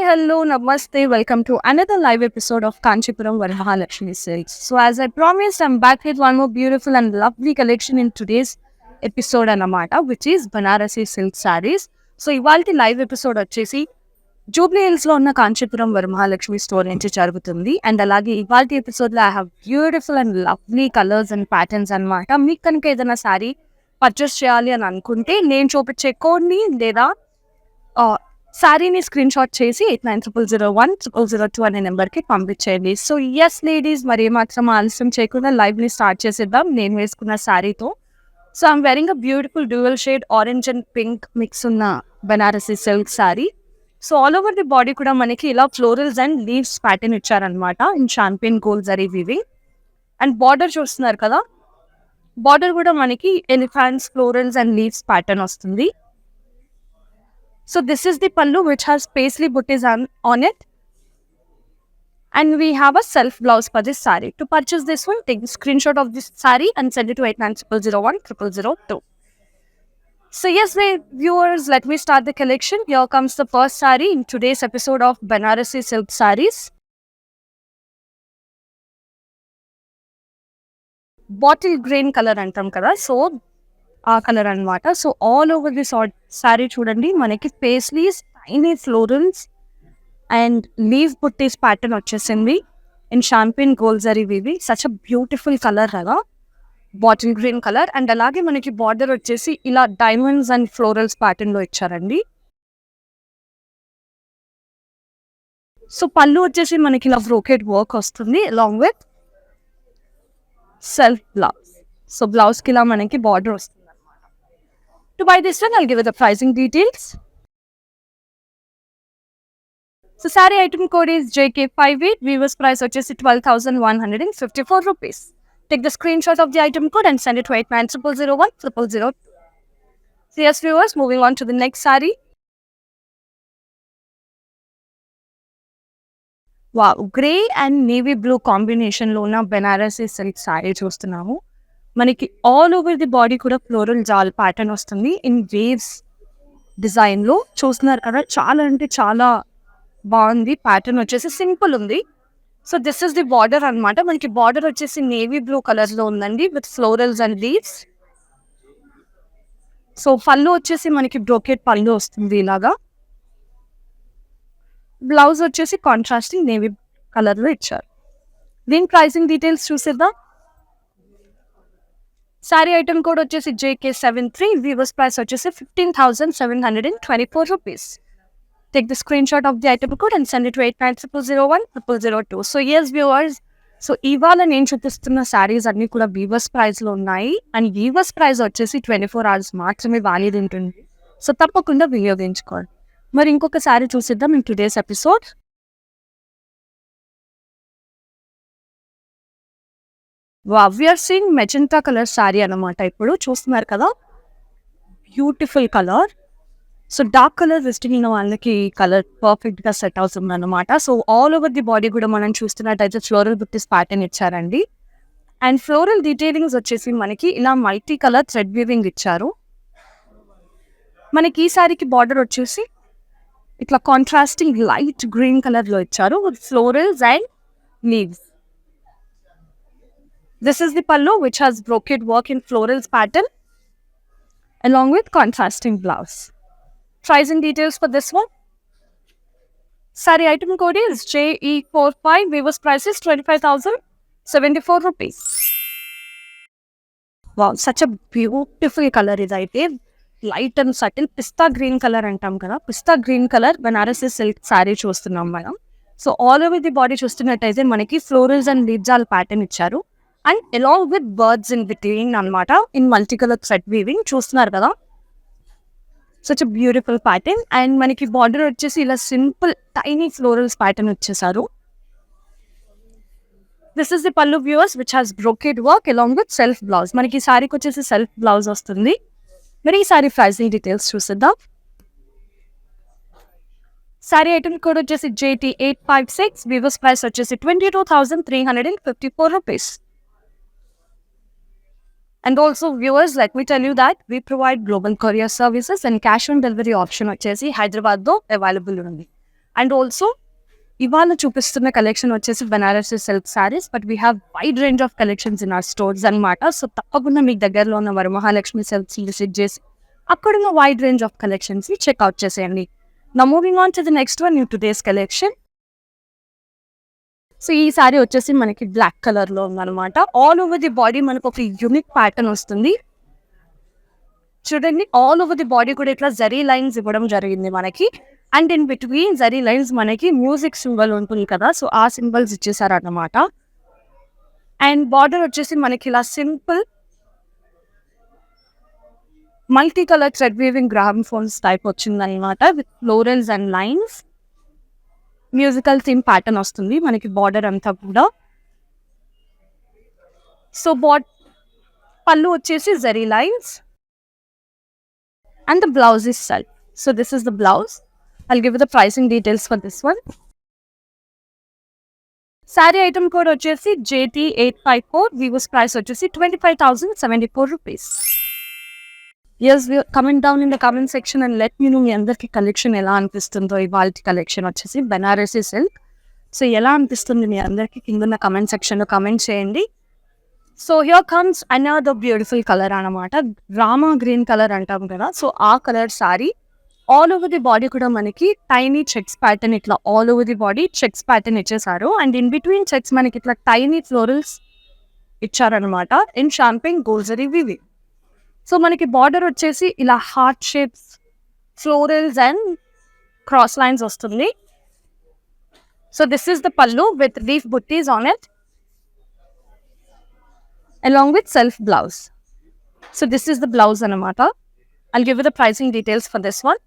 hello, namaste. Welcome to another live episode of Kanchipuram Varmahalakshmi Silks. So, as I promised, I'm back with one more beautiful and lovely collection in today's episode Anamata, which is Banarasi Silk Sarees. So, ఇవాల్టి live episode వచ్చేసి Jubilee hills లో ఉన్న Kanchipuram Varamahalakshmi store నుంచి జరుగుతుంది. And అలాగే ఇవాల్టి episode లో I have beautiful and lovely colours and patterns అనమాట. మీకు కనుక ఏదైనా శారీ పర్చేస్ చేయాలి అని అనుకుంటే నేను చూపించే కోడ్ని లేదా శారీని స్క్రీన్ షాట్ చేసి 8900010002 అనే నెంబర్కి పంపించేయండి. సో ఎస్ లేడీస్, మరి ఏమాత్రం ఆలస్యం చేయకుండా లైవ్ని స్టార్ట్ చేసేద్దాం నేను వేసుకున్న శారీతో. So I'm wearing a beautiful dual shade orange and pink mix ఉన్న Banarasi silk sari. So all over the body కూడా మనకి ఇలా ఫ్లోరల్స్ అండ్ లీవ్స్ ప్యాటర్న్ ఇచ్చారనమాట in champagne gold zari weaving. And border చూస్తున్నారు కదా, బార్డర్ కూడా మనకి elephants florals and leaves pattern వస్తుంది. So this is the pallu which has paisley butties on it, and we have a self blouse for this saree. To purchase this one, take the screenshot of this saree and send it to 8900010002. So yes, my viewers, let me start the collection. Here comes the first saree in today's episode of Banarasi Silk Sarees. Bottle green color antam kada, so ఆ colour అనమాట. So all over this sari చూడండి, మనకి paisleys, tiny florals and leaf buttis pattern వచ్చేసింది in champagne gold zari వీవి. Such a beautiful colour కదా, bottle green colour. అండ్ అలాగే మనకి బార్డర్ వచ్చేసి ఇలా డైమండ్స్ అండ్ ఫ్లోరల్స్ ప్యాటర్న్లో ఇచ్చారండి. సో పళ్ళు వచ్చేసి మనకి ఇలా బ్రోకెట్ వర్క్ వస్తుంది along with self blouse. So బ్లౌజ్కి ఇలా మనకి బార్డర్ వస్తుంది. To buy this one, I'll give you the pricing details. So, saree item code is JK58. Viewers price is 12,154 rupees. Take the screenshot of the item code and send it to 8900010002. So, yes, viewers, moving on to the next saree. Wow, grey and navy blue combination lo na Banarasi silk saree చూస్తున్నాము. మనకి all over the body కూడా floral జాల్ pattern వస్తుంది in waves డిజైన్లో. చూస్తున్నారు కదా, చాలా అంటే చాలా బాగుంది. ప్యాటర్న్ వచ్చేసి సింపుల్ ఉంది. So this is the border అనమాట. మనకి బార్డర్ వచ్చేసి నేవీ బ్లూ కలర్లో ఉందండి with florals and leaves. So పళ్ళు వచ్చేసి మనకి బ్రోకెట్ పళ్ళు వస్తుంది ఇలాగా. బ్లౌజ్ వచ్చేసి కాంట్రాస్టింగ్ నేవీ కలర్లో ఇచ్చారు. దీని ప్రైసింగ్ డీటెయిల్స్ చూసేద్దాం. Saree item code వచ్చేసి JK73. Viewers price వచ్చేసి 15,724 rupees. Take the screenshot of the item code and send it to 8900010002. So yes viewers, so ఇవాళ నేను చూపిస్తున్న శారీస్ అన్నీ కూడా వీవర్స్ ప్రైస్లో ఉన్నాయి. అండ్ వీవర్స్ ప్రైస్ వచ్చేసి 24 hours మాత్రమే వాలిడ్ ఉంటుంది. సో తప్పకుండా వినియోగించుకోండి. మరి ఇంకొక శారీ చూసిద్దాం in today's episode. We are seeing magenta colour sari అనమాట. ఇప్పుడు చూస్తున్నారు కదా, beautiful colour. So dark colour వెస్టింగ్ వాళ్ళకి కలర్ పర్ఫెక్ట్గా సెట్ అవుతుంది అనమాట. So all over the body కూడా మనం చూస్తున్నట్టయితే ఫ్లోరల్ బుట్టీస్ ప్యాటర్న్ ఇచ్చారండి. అండ్ ఫ్లోరల్ డీటెయిలింగ్స్ వచ్చేసి మనకి ఇలా మల్టీ కలర్ థ్రెడ్ వీవింగ్ ఇచ్చారు. మనకి ఈ శారీకి బార్డర్ వచ్చేసి ఇట్లా కాంట్రాస్టింగ్ లైట్ గ్రీన్ కలర్లో ఇచ్చారు with florals and leaves. This is the pallu which has brocade work in florals pattern along with contrasting blouse. Pricing details for this one. Saree item code is JE45. Viewers price is 25,074 rupees. Wow, such a beautiful color idaite. Light and subtle pista green color antam kada. Pista green color Banarasi silk saree చూస్తున్నాం మనం. So all over the body చూస్తున్నట్టయితే మనకి florals and లీవ్జాల్ pattern ఇచ్చారు. And along with birds in between అనమాట in multi colour thread weaving. చూస్తున్నారు కదా, such a beautiful pattern. And మనకి బార్డర్ వచ్చేసి ఇలా సింపుల్ టైనీ ఫ్లోరల్స్ ప్యాటర్న్ వచ్చేసారు. This is the pallu viewers which has brocade work along with self blouse. మనకి ఈ శారీకి వచ్చేసి సెల్ఫ్ బ్లౌజ్ వస్తుంది. మరి ఈ శారీ ప్రైసింగ్ డీటెయిల్స్ చూసేద్దాం. శారీ ఐటమ్ కోడ్ వచ్చేసి JT856. వివర్స్ ప్రైస్ వచ్చేసి 22,354 rupees. And also viewers, let me tell you that we provide global courier services and cash on delivery option వచ్చేసి హైదరాబాద్లో అవైలబుల్ ఉంది. అండ్ ఆల్సో ఇవాళ చూపిస్తున్న కలెక్షన్ వచ్చేసి Banarasi silk saris, but we have wide range of collections in are stores అనమాట. So తప్పకుండా మీకు దగ్గరలో ఉన్న వరమహాలక్ష్మి సిల్క్స్ విజిట్ చేసి అక్కడున్న వైడ్ రేంజ్ ఆఫ్ కలెక్షన్స్ ని చెక్అవుట్ చేసేయండి. Now moving on to the next one, new today's collection. So ఈ సారీ వచ్చేసి మనకి బ్లాక్ కలర్ లో ఉందన్నమాట. ఆల్ ఓవర్ ది బాడీ మనకు ఒక యూనిక్ ప్యాటర్న్ వస్తుంది. చూడండి, ఆల్ ఓవర్ ది బాడీ కూడా ఇట్లా జరీ లైన్స్ ఇవ్వడం జరిగింది మనకి. And in between zari lines మనకి మ్యూజిక్ సింబల్ ఉంటుంది కదా, సో ఆ సింబల్స్ ఇచ్చేసారు అన్నమాట. అండ్ బార్డర్ వచ్చేసి మనకి ఇలా simple multi colour thread weaving gram phones type వచ్చింది అనమాట, with florals and lines. Musical theme pattern వస్తుంది మనకి బార్డర్ అంతా కూడా. సో పళ్ళు వచ్చేసి zari lines and the blouse is self. So this is the blouse. I'll give you the pricing details for this one. Saree item code వచ్చేసి JT854. Vivo's price వచ్చేసి 25,074 rupees. Yes, comment down in the comment section and let me know మీ అందరికి collection ఎలా అనిపిస్తుందో. ఇవాళ collection వచ్చేసి Banarasi silk. So ఎలా అనిపిస్తుంది మీ అందరికి కింద కమెంట్ సెక్షన్లో కమెంట్ చేయండి. So here comes another beautiful colour అనమాట, రామా గ్రీన్ కలర్ అంటాం కదా. సో ఆ colour sorry all over the body కూడా మనకి టైనీ చెక్స్ ప్యాటర్న్, ఇట్లా all over the body checks pattern ఇచ్చేసారు. అండ్ ఇన్ బిట్వీన్ చెక్స్ మనకి ఇట్లా టైనీ ఫ్లోరల్స్ ఇచ్చారనమాట ఇన్ షాంపింగ్ గోల్జరీ వివి. సో మనకి బార్డర్ వచ్చేసి ఇలా heart shapes, florals and cross lines వస్తుంది. సో దిస్ ఈస్ ద పల్లు with leaf buttis on it along with self blouse. So this is the blouse anamata. I'll give you the pricing details for this one.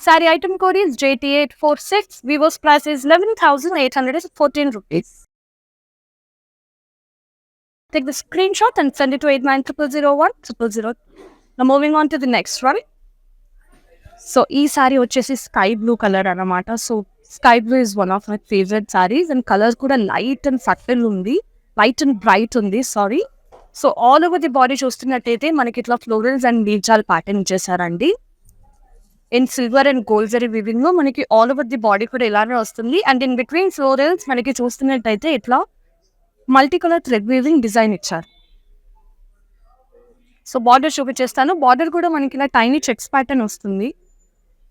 Saree item code is JT846. Vivo's price is 11,814 rupees. Take the screenshot and send it to 89000100. Now moving on to the next one. So ee saree vachesi sky blue color anamata. So sky blue is one of my favorite sarees and colors kuda light and subtle undi, light and bright undi, sorry. So all over the body చూస్తున్నట్టయితే మనకి ఇట్లా florals and బీజాల్ pattern ఇచ్చేసారండి. In silver and gold zari weaving లో మనకి all over the body కూడా ఇలానే వస్తుంది. అండ్ ఇన్ బిట్వీన్ ఫ్లోరల్స్ మనకి చూస్తున్నట్టయితే ఇట్లా multi colour thread weaving design ఇచ్చారు. సో బార్డర్ చూపించేస్తాను. బార్డర్ కూడా మనకి ఇలా టైనీ చెక్స్ ప్యాటర్న్ వస్తుంది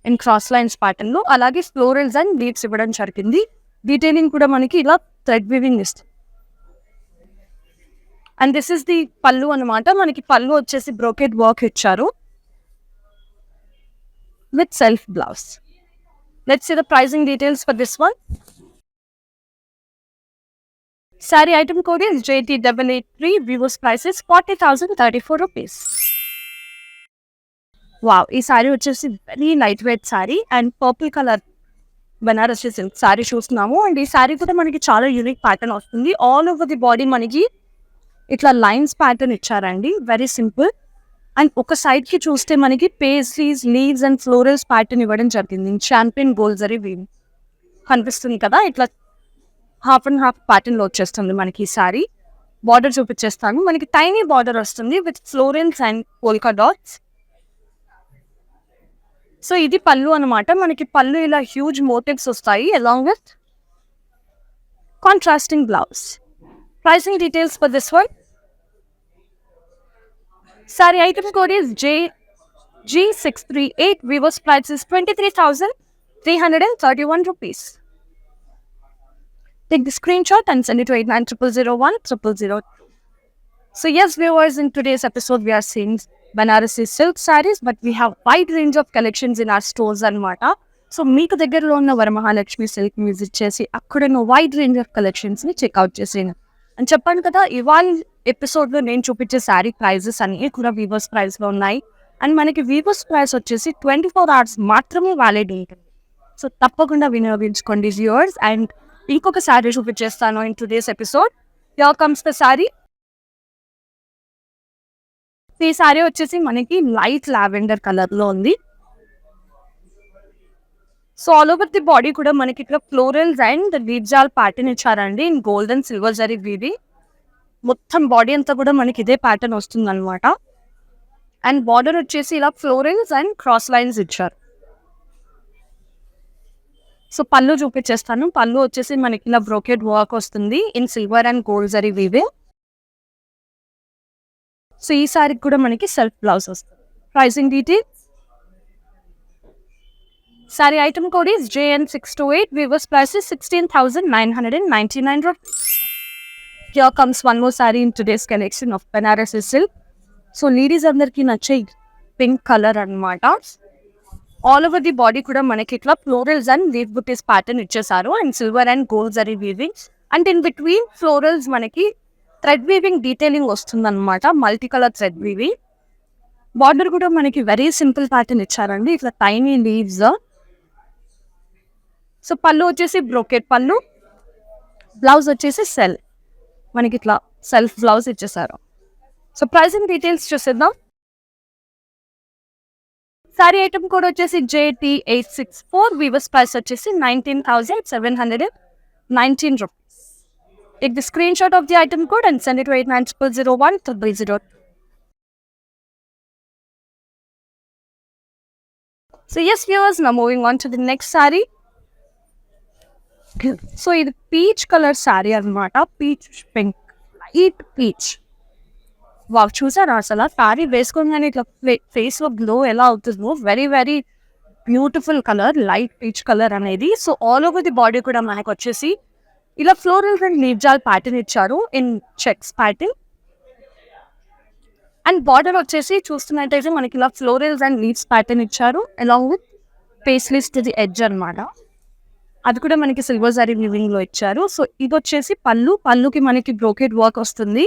ఇన్ క్రాస్ లైన్స్ ప్యాటర్న్ లో. అలాగే ఫ్లోరల్స్ అండ్ లీవ్స్ ఇవ్వడం జరిగింది. డీటెయిలింగ్ కూడా మనకి ఇలా థ్రెడ్ వీవింగ్ ఇస్తుంది. అండ్ దిస్ ఇస్ ది పళ్ళు అనమాట. మనకి పళ్ళు వచ్చేసి బ్రోకెట్ వర్క్ ఇచ్చారు with self blouse. Let's see the pricing details for this one. Saree item code is JT883. Vivo's price is 40,034 rupees. Wow, ఈ సారీ వచ్చేసి very light wait sorry and purple colour Banarasi silk sari చూస్తున్నాము. And ఈ sorry కూడా మనకి చాలా unique pattern వస్తుంది. All over the body మనకి ఇట్లా లైన్స్ ప్యాటర్న్ ఇచ్చారండి, వెరీ సింపుల్. అండ్ ఒక సైడ్ కి చూస్తే మనకి pastries, leaves and florals pattern ఇవ్వడం జరిగింది. చాంపియన్ గోల్డ్ జరీ వీవ్ కనిపిస్తుంది కదా, ఇట్లా హాఫ్ అండ్ హాఫ్ ప్యాటర్న్ లో వచ్చేస్తుంది మనకి ఈ సారీ. బార్డర్ చూపించేస్తాను. మనకి టైనీ బార్డర్ వస్తుంది with florals and polka dots. So ఇది పళ్ళు అనమాట. మనకి పళ్ళు ఇలా హ్యూజ్ మోటివ్స్ వస్తాయి along with contrasting blouse. Pricing details for this one. Sorry item code is G638. Vivo's price is 23,331 rupees. Take the screenshot and send it to 89000100. So yes, viewers, in today's episode we are seeing Banarasi silk sarees, but we have wide range of collections in our stores anamata. So meeku దగ్గరలో ఉన్న Varamahalakshmi silk visit చేసి అక్కడున్న wide range of collections ని checkout చేసేయండి. అని చెప్పాను కదా, ఇవాళ ఎపిసోడ్ లో నేను చూపించే శారీ ప్రైజెస్ అన్ని కూడా వీవర్స్ ప్రైస్ లో ఉన్నాయి. అండ్ మనకి వీవర్స్ ప్రైస్ వచ్చేసి 24 hours మాత్రమే వ్యాలిడ్ ఉంటుంది. సో తప్పకుండా వినియోగించుకోండి వ్యూవర్స్. అండ్ ఇంకొక శారీ చూపించేస్తాను in today's episode. Here comes the sari. ఈ సారీ వచ్చేసి మనకి లైట్ లావెండర్ కలర్ లో ఉంది. So all over the body కూడా మనకి ఇట్లా ఫ్లోరల్స్ అండ్ లీవ్జాల్ ప్యాటర్న్ ఇచ్చారండి in gold and silver zari వీవి. మొత్తం బాడీ అంతా కూడా మనకి ఇదే ప్యాటర్న్ వస్తుంది అనమాట. అండ్ బార్డర్ వచ్చేసి ఇలా ఫ్లోరల్స్ అండ్ క్రాస్ లైన్స్ ఇచ్చారు. సో పళ్ళు చూపించేస్తాను. పళ్ళు వచ్చేసి మనకి ఇలా బ్రోకెడ్ వర్క్ వస్తుంది in silver and gold zari weaving. So ఈ సారీకి కూడా మనకి సెల్ఫ్ బ్లౌజ్ వస్తుంది. Pricing details. Sorry item code is JN628. Weaver's price is 16,999 rupees. Here comes one more saree in today's collection of Banarasi silk. So ladies అందరికి నచ్చే pink colour అన్నమాట. All over the body కూడా మనకి ఇట్లా florals and leaf buttis pattern ఇచ్చేసారు and silver and gold zari weaving. And in between florals మనకి thread weaving detailing వస్తుంది అనమాట. Multi colour thread weaving. Border కూడా మనకి వెరీ సింపుల్ ప్యాటర్న్ ఇచ్చారండి, ఇట్లా టైనీ లీవ్స్. సో పళ్ళు వచ్చేసి బ్రోకెట్ పళ్ళు, బ్లౌజ్ వచ్చేసి మనకి ఇట్లా సెల్ఫ్ బ్లౌజ్ ఇచ్చేసారు. సో ప్రైసింగ్ డీటెయిల్స్ చూసేద్దాం. సారీ ఐటమ్ కోడ్ వచ్చేసి JT864. వీవర్స్ ప్రైస్ వచ్చేసి 19,719 rupees. Take the screenshot of the item code and send it to 89000100. So yes viewers, now moving on to the next saree. So ఇది peach colour sari అనమాట. Peach pink, light peach. Wow, చూసారా అసలు శారీ వేసుకోగానే ఇట్లా ఫేస్లో glow ఎలా అవుతుందో. Very very beautiful colour, light peach colour అనేది. So all over the body కూడా మనకు వచ్చేసి ఇలా floral and leaf jaal pattern ఇచ్చారు in checks pattern. And border వచ్చేసి చూస్తున్నట్టయితే మనకి ఇలా ఫ్లోరల్స్ అండ్ లీవ్స్ ప్యాటర్న్ ఇచ్చారు along with paisleys to the edge అనమాట. అది కూడా మనకి సిల్వర్ జరీ వీవింగ్ లో ఇచ్చారు. సో ఇది వచ్చేసి పళ్ళు, పళ్ళుకి మనకి బ్రోకెడ్ వర్క్ వస్తుంది.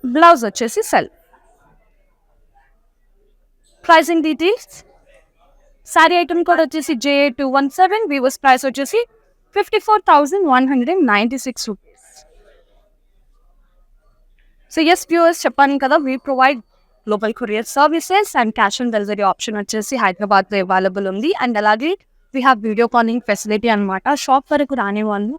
బ్లౌజ్ వచ్చేసి pricing details. Sorry item code వచ్చేసి JA217. వీవర్స్ ప్రైస్ వచ్చేసి 54,196 rupees. సో ఎస్ వ్యూవర్స్, చెప్పాను కదా, we provide global courier services and cash on delivery option వచ్చేసి హైదరాబాద్లో అవైలబుల్ ఉంది. అండ్ అలాగే we have video calling facility అనమాట. షాప్ వరకు రాని వాళ్ళు,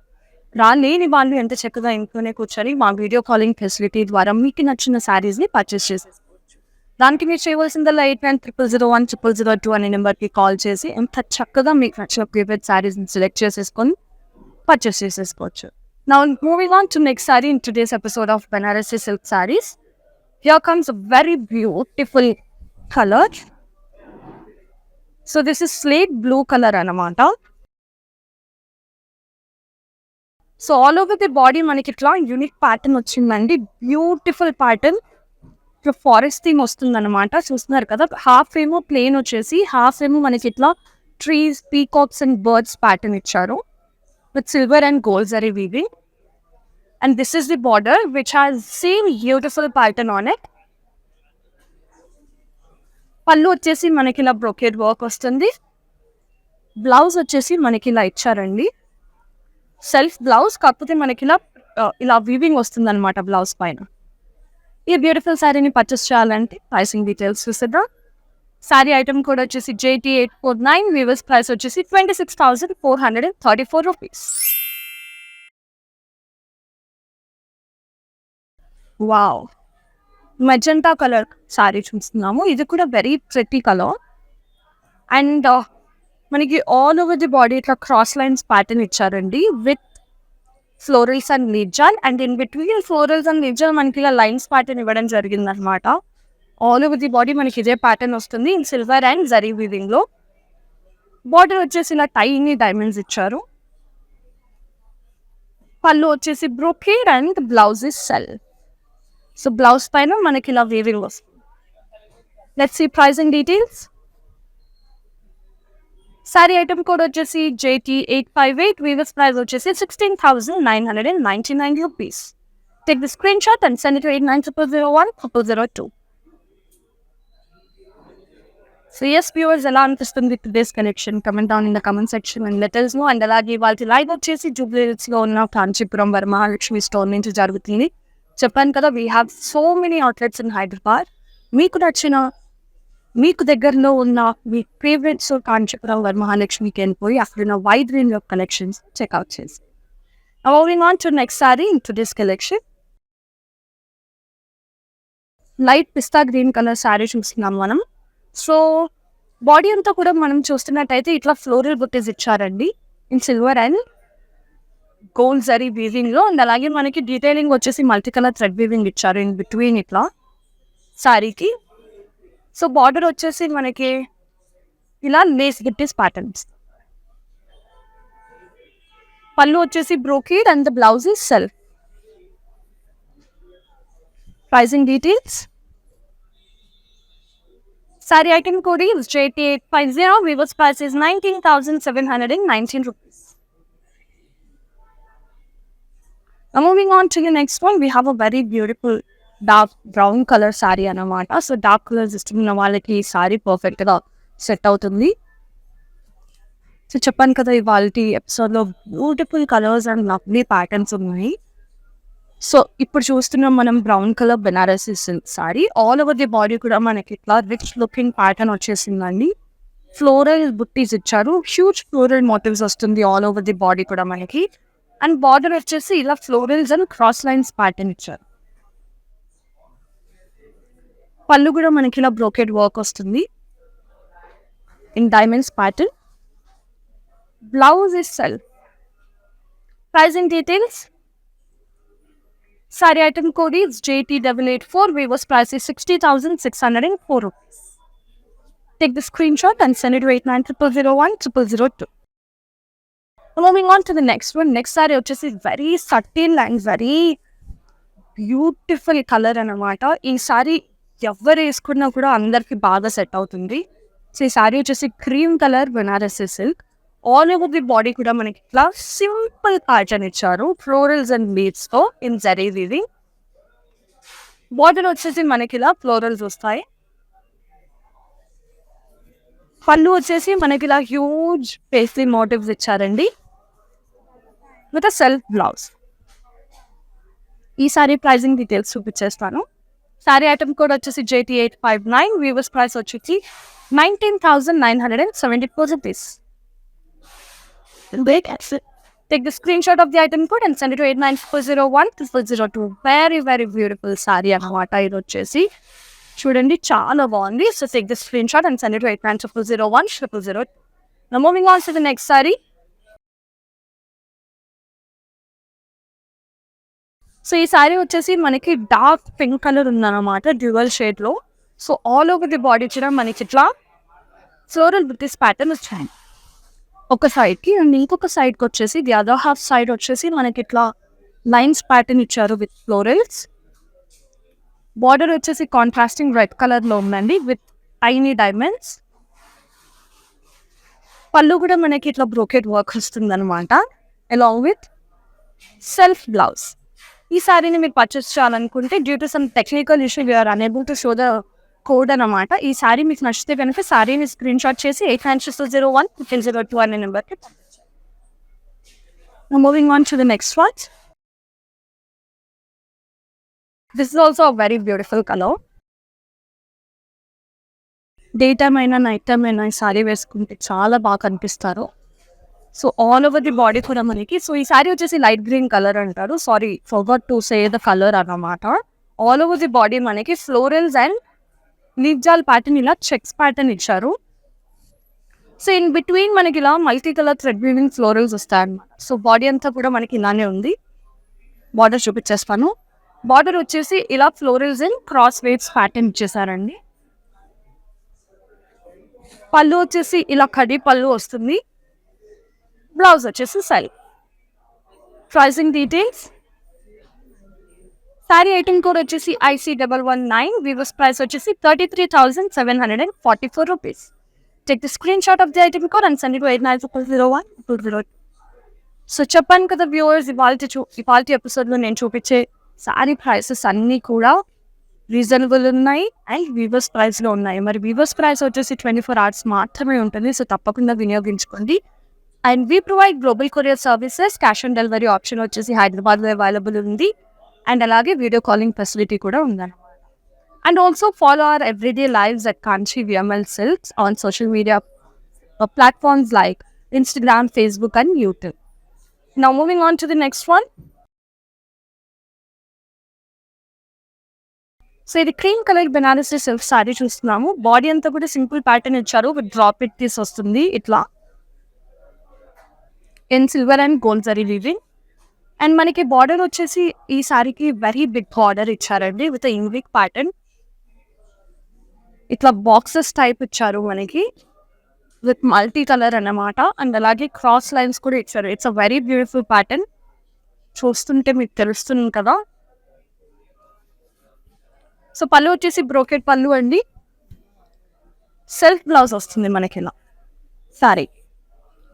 రాలేని వాళ్ళు ఎంత చక్కగా ఇంట్లోనే కూర్చొని మా వీడియో కాలింగ్ ఫెసిలిటీ ద్వారా మీకు నచ్చిన శారీస్ని పర్చేస్ చేసేసుకోవచ్చు. దానికి మీరు చేయవలసిందల్లా 8900010002 అనే నెంబర్కి కాల్ చేసి ఎంత చక్కగా మీకు నచ్చిన ప్రీవియస్ శారీస్ని సెలెక్ట్ చేసేసుకొని పర్చేస్ చేసేసుకోవచ్చు. Now moving on to next saree in today's episode of Banarasi Silk Sarees. Here comes a very beautiful color. So this is slate blue color anamata. So all over the body మనకి ఇట్లా unique pattern వచ్చిందండి. Beautiful pattern, ఇట్లా forest theme వస్తుంది అనమాట. చూస్తున్నారు కదా, half ఏమో plane వచ్చేసి, హాఫ్ ఏమో మనకి ఇట్లా trees, peacocks and birds pattern ఇచ్చారు with silver and gold zari weaving. And this is the border which has same beautiful pattern on it. పళ్ళు వచ్చేసి మనకి ఇలా బ్రోకెడ్ వర్క్ వస్తుంది. బ్లౌజ్ వచ్చేసి మనకి ఇలా ఇచ్చారండి, సెల్ఫ్ బ్లౌజ్, కాకపోతే మనకి ఇలా వీవింగ్ వస్తుంది అనమాట బ్లౌజ్ పైన. ఈ బ్యూటిఫుల్ శారీని పర్చేస్ చేయాలంటే ప్రైసింగ్ డీటెయిల్స్ చూసేద్దాం. శారీ ఐటమ్ కోడ్ వచ్చేసి JT849. వీవర్స్ ప్రైస్ వచ్చేసి 26,434 rupees. Wow, magenta colour sari చూస్తున్నాము. ఇది కూడా వెరీ ప్రెటీ కలర్. అండ్ మనకి ఆల్ ఓవర్ ది బాడీ ఇట్లా క్రాస్ లైన్స్ ప్యాటర్న్ ఇచ్చారండి విత్ ఫ్లోరల్స్ అండ్ లీవ్జాల్. And in between florals and లీవ్జాల్ మనకి ఇలా లైన్స్ ప్యాటర్న్ ఇవ్వడం జరిగింది అనమాట. ఆల్ ఓవర్ ది బాడీ మనకి ఇదే ప్యాటర్న్ వస్తుంది in silver and zari weaving లో. బార్డర్ వచ్చేసి ఇలా టైనీ డైమండ్స్ ఇచ్చారు. పళ్ళు వచ్చేసి brocade and blouse is so blouse పైన మనకి ఇలా వీవింగ్ వస్తుంది. Let's see pricing details. Sorry item code వచ్చేసి JT858. వీవర్స్ ప్రైస్ వచ్చేసి 16,999 rupees. Take the screenshot and send it to 8900010002. So yes viewers, ఎలా అనిపిస్తుంది today's collection? Comment down in the comment section and let us know. And అలాగే వాళ్ళ live వచ్చేసి Jubilee హిల్స్లో ఉన్న Kanchipuram Varamahalakshmi store నుంచి జరుగుతుంది. చెప్పాను కదా, we have so many outlets in Hyderabad. మీకు నచ్చిన, మీకు దగ్గరలో ఉన్న మీ ఫేవరెట్ స్టోర్ కాంచీపురం వరమహాలక్ష్మికి వెళ్ళిపోయి అక్కడ ఉన్న wide range of collections check out చేసి. Now moving on to next saree in today's collection. Light pista green colour sari చూస్తున్నాం మనం. సో బాడీ అంతా కూడా మనం చూస్తున్నట్టయితే ఇట్లా ఫ్లోరల్ బుట్టీస్ ఇచ్చారండి in silver and gold zari weaving లో. అండ్ అలాగే మనకి డీటెయిలింగ్ వచ్చేసి మల్టీ కలర్ థ్రెడ్ వీవింగ్ ఇచ్చారు ఇన్ బిట్వీన్ ఇట్లా శారీకి. సో బార్డర్ వచ్చేసి మనకి ఇలా లేస్ బుట్టీస్ ప్యాటర్న్స్. పళ్ళు వచ్చేసి brocade and the blouse is self. Pricing details. Saree item code is JT850. Viewers price is 19,719 rupees. Now moving on to the next one, we have a very beautiful dark brown color saree anamata. So dark colors istumuna vallaki ee saree perfect ga set avutundi. So చెప్పాను కదా ఇవాల్టి episode లో beautiful colours and lovely patterns ఉన్నాయి. So ఇప్పుడు చూస్తున్నాం మనం brown colour Banarasi silk sorry. All over the body కూడా మనకి ఇట్లా రిచ్ లుకింగ్ ప్యాటర్న్ వచ్చేసిందండి. ఫ్లోరల్ బుట్టీస్ ఇచ్చారు, హ్యూజ్ ఫ్లోరల్ మోటివ్స్ వస్తుంది ఆల్ ఓవర్ ది బాడీ కూడా మనకి. అండ్ బార్డర్ వచ్చేసి ఇలా florals and cross lines pattern ఇచ్చారు. పళ్ళు కూడా మనకి ఇలా బ్రోకెడ్ వర్క్ వస్తుంది in diamonds pattern. Blouse is self. Pricing details. Saree item code is JT884. Viewers price is 60,604 rupees. Take the screenshot and send it to 8900010002. Moving on to the next one. Next saree వచ్చేసి very subtle and very beautiful color అన్నమాట. ఈ sorry ఎవరు వేసుకున్నా కూడా అందరికి బాగా set అవుతుంది. So ఈ సారీ వచ్చేసి cream colour Banarasi silk. All over the body కూడా మనకి ఇట్లా సింపుల్ ప్యాటర్న్ ఇచ్చారు ఫ్లోరల్స్ అండ్ బీడ్స్ తో ఇన్ జరీ వీవింగ్. బార్డర్ వచ్చేసి మనకి ఇలా ఫ్లోరల్స్ వస్తాయి. పళ్ళు వచ్చేసి మనకి ఇలా హ్యూజ్ పేస్లీ మోటివ్స్ ఇచ్చారండి విత్ అ సెల్ఫ్ బ్లౌజ్. ఈ సారీ ప్రైజింగ్ డీటెయిల్స్ చూపించేస్తాను. సారీ ఐటమ్ కోడ్ వచ్చేసి JT859. వ్యూవర్స్ ప్రైస్ వచ్చేసి 19,974 rupees. Take the screenshot of the item code and send it to 8900010002. Very very beautiful saree అన్నమాట ఇది వచ్చేసి. చూడండి చాలా బాగుంది. So take the screenshot and send it to 8900010002. Now moving on to the next saree. So ఈ సారీ వచ్చేసి మనకి dark pink colour ఉందన్నమాట డ్యూయల్ షేడ్ లో. So all over the body కూడా మనకి ఇట్లా ఫ్లోరల్ బుట్టీస్ ప్యాటర్న్ వచ్చాయి ఒక సైడ్కి. అండ్ ఇంకొక సైడ్కి వచ్చేసి ది అదర్ హాఫ్ సైడ్ వచ్చేసి మనకి ఇట్లా లైన్స్ ప్యాటర్న్ ఇచ్చారు విత్ ఫ్లోరల్స్. బార్డర్ వచ్చేసి కాంట్రాస్టింగ్ రెడ్ కలర్లో ఉందండి విత్ టైనీ డైమండ్స్. పళ్ళు కూడా మనకి ఇట్లా బ్రోకెట్ వర్క్ వస్తుంది అనమాట అలాంగ్ విత్ సెల్ఫ్ బ్లౌజ్. ఈ సారీని మీరు పర్చేస్ చేయాలనుకుంటే due to some technical issue we are unable to show the code అనమాట. ఈ సారీ మీకు నచ్చితే కనుక సారీని స్క్రీన్ షాట్ చేసి 8900010002 అనే నెంబర్కి పంపించండి. Moving on to the next one. This is also a very beautiful colour. Day time అయినా నైట్ టైమ్ అయినా ఈ సారీ వేసుకుంటే చాలా బాగా కనిపిస్తారు. So all over the body కూడా మనకి. సో ఈ సారీ వచ్చేసి లైట్ గ్రీన్ కలర్ అంటారు. Sorry forgot to say the colour అన్నమాట. ఆల్ ఓవర్ ది బాడీ మనకి ఫ్లోరల్స్ అండ్ నిజాల్ ప్యాటర్న్ ఇలా చెక్స్ ప్యాటర్న్ ఇచ్చారు. సో ఇన్ బిట్వీన్ మనకి ఇలా multi colour thread weaving florals వస్తాయి అన్నమాట. సో బాడీ అంతా కూడా మనకి ఇలానే ఉంది. బార్డర్ చూపించేస్తాను. బార్డర్ వచ్చేసి ఇలా florals and cross waves pattern ఇచ్చేసారండి. పళ్ళు వచ్చేసి ఇలా కడి పళ్ళు వస్తుంది. బ్లౌజ్ వచ్చేసి self. Pricing details. Sorry item code వచ్చేసి IC119. వ్యూవర్స్ ప్రైస్ వచ్చేసి 33,744 rupees. Take the screenshot of the item code and send it to 8900010002. So చెప్పాను కదా వ్యూవర్స్, ఇవాల్టి ఎపిసోడ్లో నేను చూపించే సారీ ప్రైసెస్ అన్నీ కూడా రీజనబుల్ ఉన్నాయి అండ్ వీవర్స్ ప్రైస్లో ఉన్నాయి. మరి వీవర్స్ ప్రైస్ వచ్చేసి 24 hours మాత్రమే ఉంటుంది. సో తప్పకుండా వినియోగించుకోండి. And we provide global courier services. Cash on delivery option వచ్చేసి హైదరాబాద్లో అవైలబుల్ ఉంది. అండ్ అలాగే వీడియో కాలింగ్ ఫెసిలిటీ కూడా ఉందన్నమాట. And also follow our everyday lives at Kanchi VML Silks on social media platforms like Instagram, Facebook and YouTube. Now moving on to the next one. So ఇది cream colour Banarasi silk sari చూస్తున్నాము. Body అంతా కూడా simple pattern ఇచ్చారు with drop it piece వస్తుంది ఇట్లా in silver and gold zari weaving. And మనకి border వచ్చేసి ఈ సారీకి వెరీ బిగ్ బార్డర్ ఇచ్చారండి విత్ యూనిక్ ప్యాటర్న్. ఇట్లా బాక్సెస్ టైప్ ఇచ్చారు మనకి విత్ మల్టీ కలర్ అన్నమాట. అండ్ అలాగే క్రాస్ లైన్స్ కూడా ఇచ్చారు. It's a very beautiful pattern. చూస్తుంటే మీకు తెలుస్తుంది కదా. సో పళ్ళు వచ్చేసి బ్రోకెట్ పళ్ళు అండి. సెల్ఫ్ బ్లౌజ్ వస్తుంది మనకి ఇలా సారీ.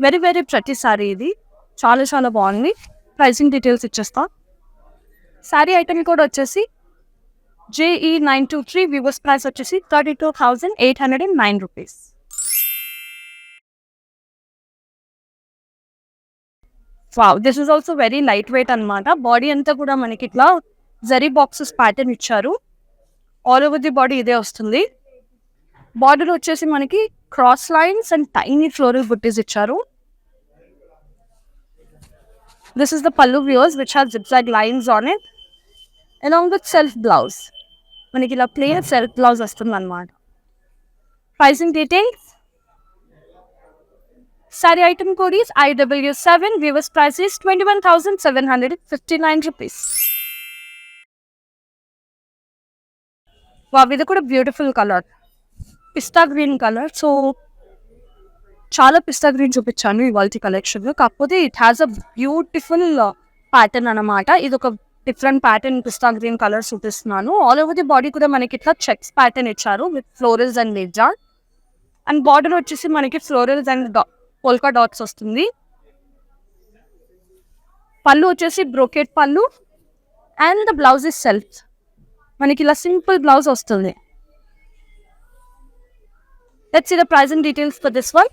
వెరీ వెరీ ప్రతి సారీ ఇది చాలా చాలా బాగుంది. ప్రైసింగ్ డీటెయిల్స్ ఇచ్చేస్తా. సారీ ఐటమ్ కూడా వచ్చేసి JE923 వ్యూవర్స్ ప్రైస్ వచ్చేసి 32,809 rupees. Wow, this is also very light weight అనమాట. బాడీ అంతా కూడా మనకి ఇట్లా జరీ బాక్సెస్ ప్యాటర్న్ ఇచ్చారు. ఆల్ ఓవర్ ది బాడీ ఇదే వస్తుంది. బార్డర్ వచ్చేసి మనకి cross lines and tiny floral buttis ఇచ్చారు. This is the pallu viewers which have zigzag lines on it along with self blouse. మనకి ఇలా ప్లేన్ సెల్ఫ్ బ్లౌజ్ వస్తుంది అనమాట. Pricing details. Sorry item code is IW7. Viewers price is 21,759 rupees. ఇది కూడా beautiful colour పిస్తా green colour. So చాలా పిస్తా green చూపించాను ఇవాళ కలెక్షన్లో. కాకపోతే it has a beautiful pattern అనమాట. ఇది ఒక డిఫరెంట్ ప్యాటర్న్ పిస్తా గ్రీన్ కలర్ చూపిస్తున్నాను. ఆల్ ఓవర్ ది బాడీ కూడా మనకి ఇట్లా చెక్స్ ప్యాటర్న్ ఇచ్చారు with florals and లీజా. And border వచ్చేసి మనకి ఫ్లోరల్స్ అండ్ పోల్కా డాట్స్ వస్తుంది. పళ్ళు వచ్చేసి బ్రోకెట్ పళ్ళు and the blouse is self. మనకి ఇలా సింపుల్ బ్లౌజ్ వస్తుంది. Let's see the pricing details for this one.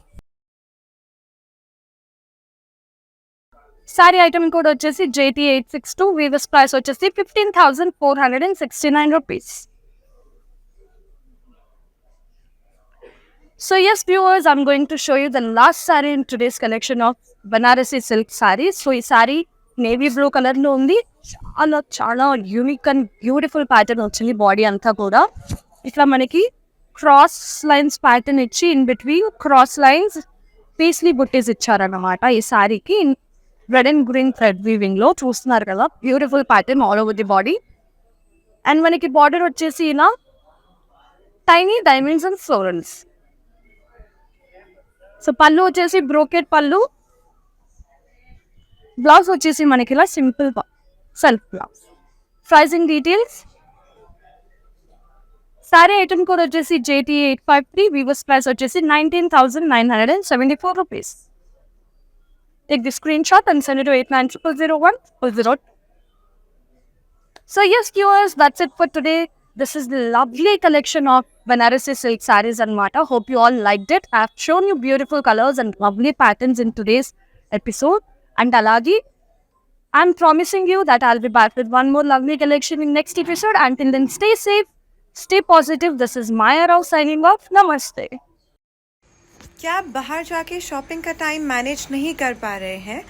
Saree item code వచ్చేసి JT862. Weaver's price వచ్చేసి 15,469 rupees. So yes viewers, I'm going to show you the last saree in today's collection of Banarasi silk sarees. So ఈ saree navy blue colour లో ఉంది. చాలా చాలా unique and beautiful pattern వచ్చింది. Body అంతా కూడా ఇట్లా మనకి క్రాస్ లైన్స్ ప్యాటర్న్ ఇచ్చి ఇన్ బిట్వీన్ క్రాస్ లైన్స్ పీస్లీ బుట్టీస్ ఇచ్చారన్నమాట. ఈ శారీకి red and green thread weaving లో చూస్తున్నారు కదా. Beautiful pattern all over the body. And మనకి బార్డర్ వచ్చేసి ఇలా tiny diamonds and florals. So పళ్ళు వచ్చేసి బ్రోకెట్ పళ్ళు. బ్లౌజ్ వచ్చేసి మనకి ఇలా simple self blouse. Pricing details. Sorry item code వచ్చేసి JT853. వీవర్స్ ప్రైస్ వచ్చేసి 19,974 rupees. Take the screen shot and send it to 89000100. So yes viewers, that's it for today. This is the lovely collection of Banarasi silk sarees anamata. Hope you all liked it. I have shown you beautiful colors and lovely patterns in today's episode. And alagi, I'm promising you that I'll be back with one more lovely collection in next episode. Until then, stay safe, stay positive. This is Maya Rao signing off. Namaste. क्या आप बाहर जाके shopping का time manage नहीं कर पा रहे हैं?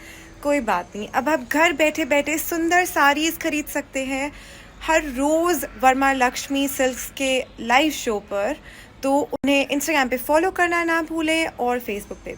कोई बात नहीं, अब आप घर बैठे बैठे सुंदर साड़ीज़ खरीद सकते हैं हर रोज़ वर्मा लक्ष्मी सिल्क्स के लाइव शो पर. तो उन्हें इंस्टाग्राम पे फॉलो करना ना भूलें और फेसबुक पे.